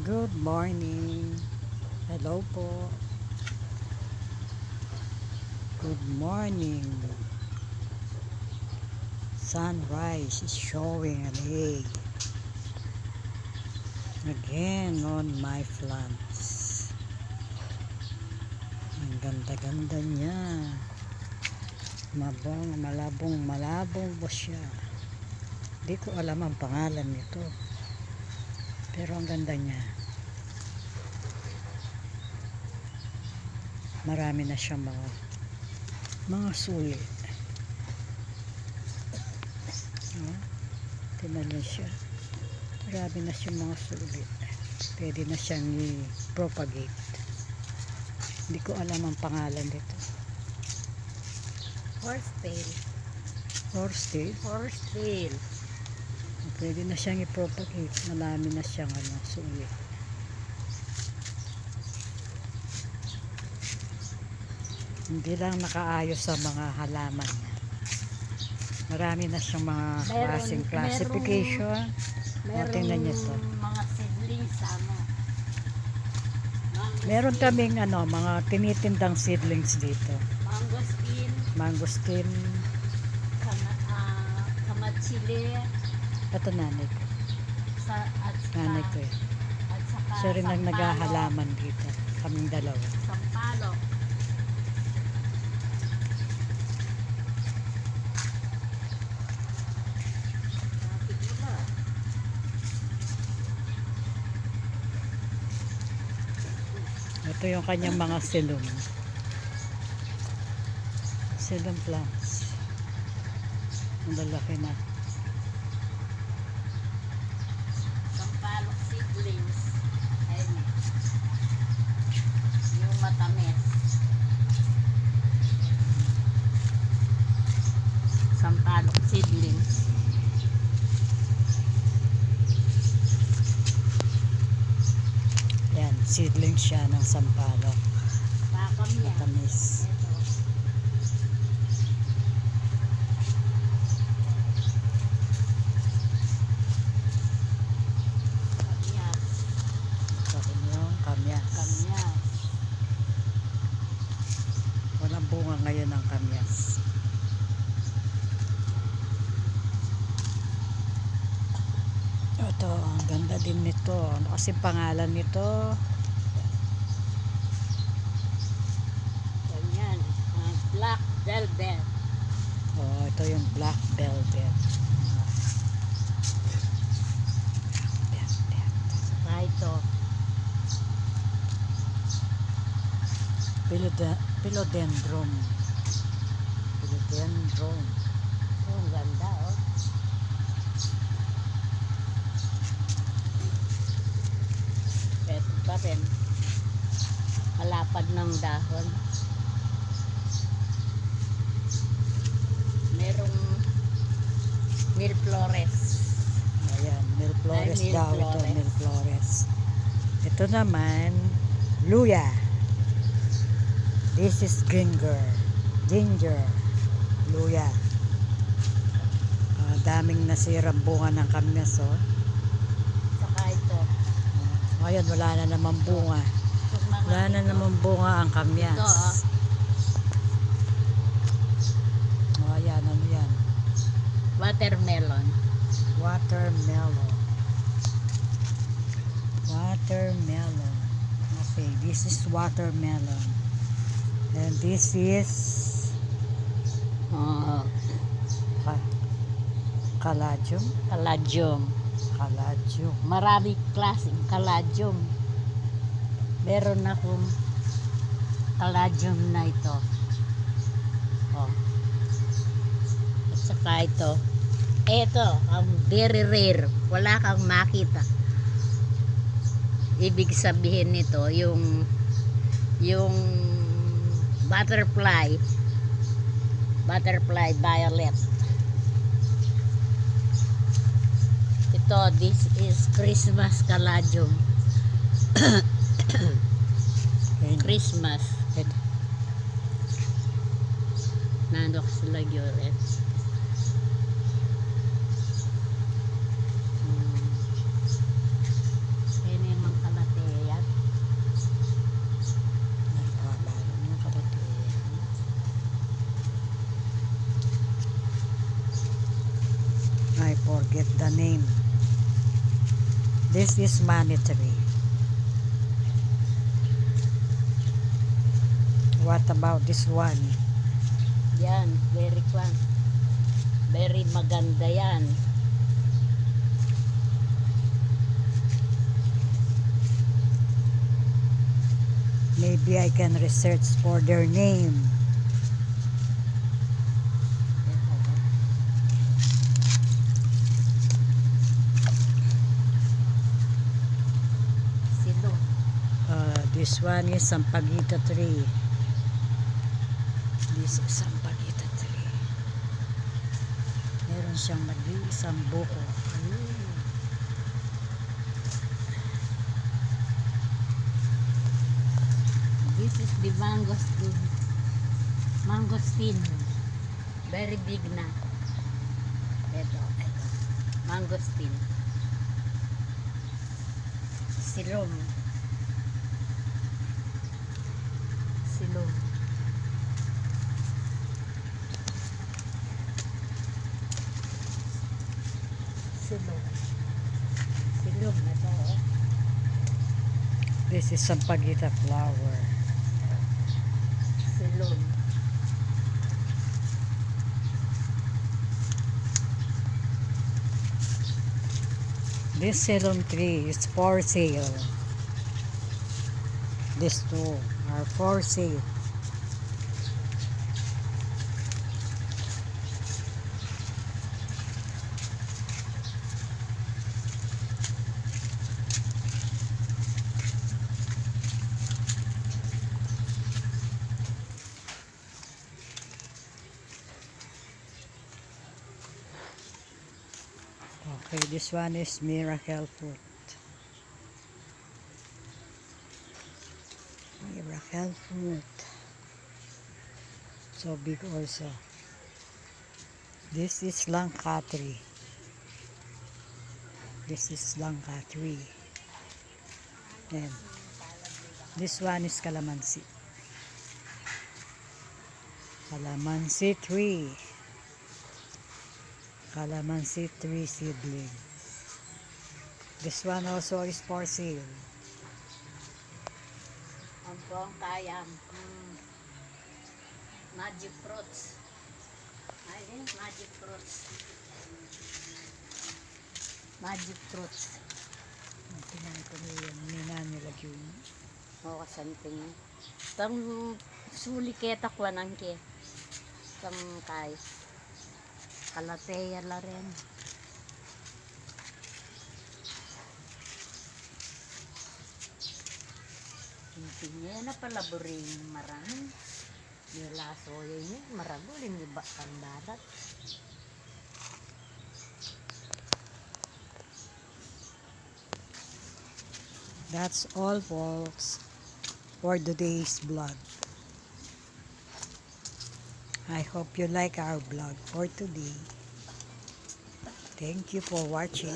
Good morning. Hello po. Good morning. Sunrise is showing an egg again on my plants. Ang ganda-ganda niya. Malabong po siya. Hindi ko alam ang pangalan nito. Pero ang ganda niya. Marami na siyang mga suli. Tingnan niyo siya. Marami na siyang mga suli. Pwede na siyang i-propagate. Hindi ko alam ang pangalan dito. Horsetail. Horsetail? Horsetail. Pwede na siyang i-propagate. Marami na siyang suli. Hindi lang nakaayos sa mga halaman niya. Marami na siyang mga klaseng classification. Tingnan niyo to. Mga seedlings Meron kaming mga tinitindang seedlings dito. Mangosteen, Mangosteen. kamatsili, Ito nanay ko. Nanay ko eh. at saka Siya rin ang naghahalaman dito. Kaming dalawa. sampalok. Ito yung kanyang mga silum. Silum plants. Ang lalaki na. Sampalok seedlings. Ayun. Yung matamis. Sampalok seedlings. Yan, seedling siya ng sampalok. Pakam yan. Matamis. Ito. Kamyas. Ito yung kamyas. Kamyas. Walang bunga ngayon ng kamyas. Ito, ang ganda din nito. Ano kasi pangalan nito? Ganyan. Black velvet. Oh, ito yung black velvet. Saka ito. Philodendron. Philodendron. Ang ganda, oh. Ito pa rin. Kalapad ng dahon. Merong Milflores. Ayan, Milflores Ay, daw ito. Milflores. Milflores. Ito naman, luya. This is ginger. Luya. Daming nasirang bunga ng kamyas, oh. Saka ito. Ngayon, wala na naman bunga. Itong mga Wala na ito. naman bunga ang kamyas. Ito, oh. Oh, ayan, ano yan? Watermelon. Watermelon. Watermelon. Okay, this is watermelon. And this is caladium. Caladium. Caladium. Marami klaseng caladium. Meron akong caladium na ito. Oh. At saka ito. Ito, ang very rare. Wala kang makita. Ibig sabihin nito, yung butterfly violet. Ito, this is Christmas caladium. Okay. Christmas. Ito. Nandok sila Gioret. Kaya na yung mga the name. This is money tree. What about this one? Yan, very maganda yan. Maybe I can research for their name. Silo. This one is Sampaguita tree. This is Sampaguita tree. Meron siyang mag-iisang buko. Ayun. This is the mangosteen. Mangosteen. Very big na. Ito. Mangosteen. Silom. Silom. Silom. Silom na to. This is Sampaguita flower. Silom. This Ceylon tree is for sale. These two are for sale. Okay, this one is miracle fruit. Miracle fruit. So big also. This is langka tree. This is langka tree. And this one is calamansi. Calamansi tree. Calamansi tree seedling. This one also is for sale. Ang buong kayam. Magic fruits. Ayun, magic fruits. Magic fruits. Tingnan ko niyan. Minanilag yun. O, kasanting. Tang suliketa ko nang ke. Tang kay. Kalateya la rin. Intinya na pala buring marami. Nila soya ini maragulin di bakang darat. That's all, folks, for today's vlog. I hope you like our vlog for today. Thank you for watching.